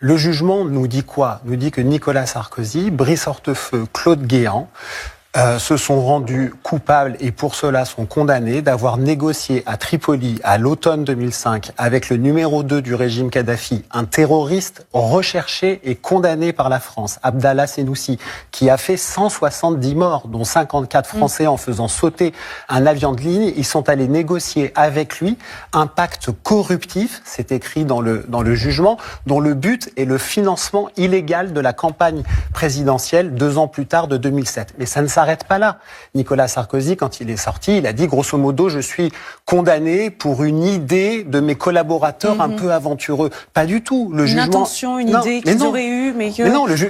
Le jugement nous dit quoi? Nous dit que Nicolas Sarkozy, Brice Hortefeux, Claude Guéant se sont rendus coupables et pour cela sont condamnés d'avoir négocié à Tripoli à l'automne 2005 avec le numéro 2 du régime Kadhafi, un terroriste recherché et condamné par la France, Abdallah Senussi, qui a fait 170 morts, dont 54 Français en faisant sauter un avion de ligne. Ils sont allés négocier avec lui un pacte corruptif, c'est écrit dans le jugement, dont le but est le financement illégal de la campagne présidentielle 2 ans plus tard de 2007. Mais ça ne s'arrête pas là. Nicolas Sarkozy, quand il est sorti, il a dit grosso modo, je suis condamné pour une idée de mes collaborateurs un peu aventureux. Pas du tout. Le jugement, intention, une idée qu'ils auraient eue, mais que...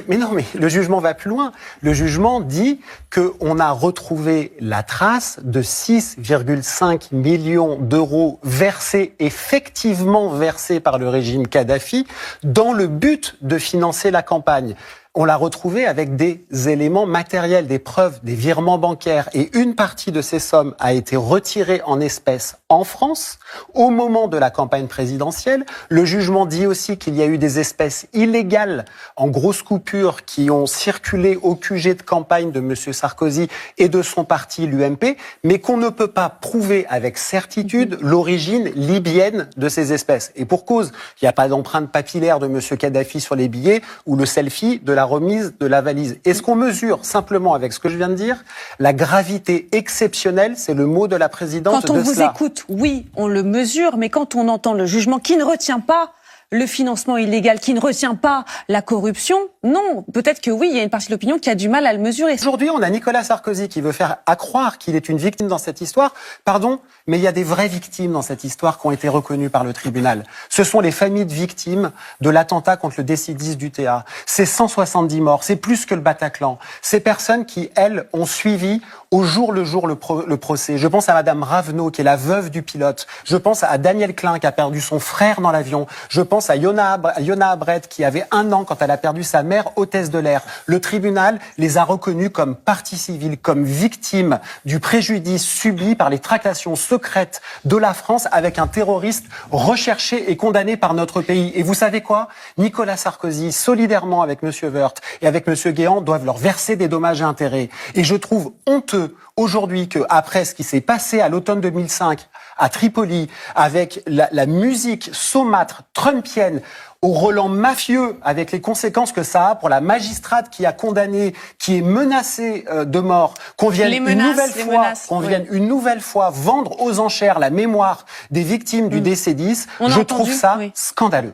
Mais le jugement va plus loin. Le jugement dit qu'on a retrouvé la trace de 6,5 millions d'euros versés, effectivement versés par le régime Kadhafi, dans le but de financer la campagne. On l'a retrouvé avec des éléments matériels, des preuves, des virements bancaires. Et une partie de ces sommes a été retirée en espèces en France au moment de la campagne présidentielle. Le jugement dit aussi qu'il y a eu des espèces illégales en grosses coupures qui ont circulé au QG de campagne de M. Sarkozy et de son parti, l'UMP, mais qu'on ne peut pas prouver avec certitude l'origine libyenne de ces espèces. Et pour cause, il n'y a pas d'empreinte papillaire de M. Kadhafi sur les billets ou le selfie de la remise de la valise. Est-ce qu'on mesure simplement avec ce que je viens de dire la gravité exceptionnelle, c'est le mot de la présidente de cela. Quand on vous écoute, oui, on le mesure, mais quand on entend le jugement qui ne retient pas le financement illégal, qui ne retient pas la corruption, non, peut-être que oui, il y a une partie de l'opinion qui a du mal à le mesurer. Aujourd'hui, on a Nicolas Sarkozy qui veut faire accroire qu'il est une victime dans cette histoire. Pardon, mais il y a des vraies victimes dans cette histoire qui ont été reconnues par le tribunal. Ce sont les familles de victimes de l'attentat contre le Décidis du TA. C'est 170 morts, c'est plus que le Bataclan. Ces personnes qui, elles, ont suivi au jour le jour le procès. Je pense à Madame Ravenot, qui est la veuve du pilote. Je pense à Daniel Klein, qui a perdu son frère dans l'avion. Je pense à Yona Abret, qui avait 1 an quand elle a perdu sa mère hôtesse de l'air. Le tribunal les a reconnus comme partie civile, comme victimes du préjudice subi par les tractations secrètes de la France avec un terroriste recherché et condamné par notre pays. Et vous savez quoi? Nicolas Sarkozy, solidairement avec M. Woerth et avec M. Guéant, doivent leur verser des dommages et intérêts. Et je trouve honteux aujourd'hui qu'après ce qui s'est passé à l'automne 2005 à Tripoli, avec la musique saumâtre, trumpienne, au relent mafieux, avec les conséquences que ça a pour la magistrate qui a condamné, qui est menacée de mort, qu'on vienne une nouvelle fois vendre aux enchères la mémoire des victimes du Décidis, je trouve ça scandaleux.